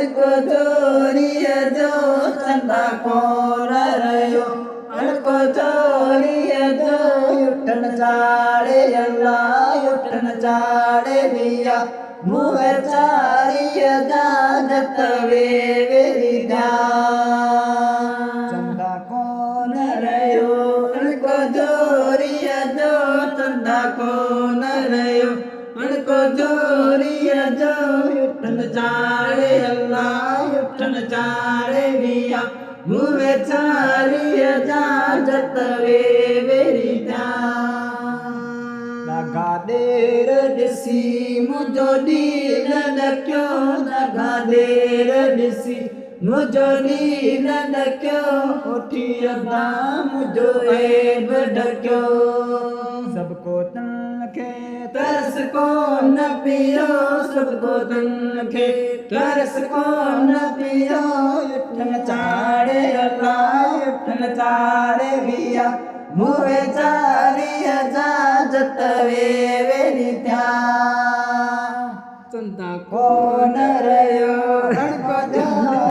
अणको चोरीअ जो चंदा कोन रहियो अणको चोरीअ जो उठण चाड़े अल्लाह उठण चाड़े दिया मुँह चारीअ जा जत वेरी चंदा कोन रहियो अणको चोरीअ जो चंदा कोन रहियो अणको चोरीअ जो उठण चाड़े अल्लाह उठण चाड़े दिया मुँह चारीअ जा जत वेरी दगा देर ॾिसी मुंहिंजो ॾींहुं ॾकियो दगा देर ॾिसी मुंहिंजो ॾींहुं ॾकियो उठी अदा मुंहिंजो ऐब ढकियो सबको तन खे तरस कोन पियो सबको तन खे तरस कोन पियो उठण चाड़े अल्लाह उठण चाड़े विया मुँह चारीअ जा जत वेरी थिया चंदा कोन रहियो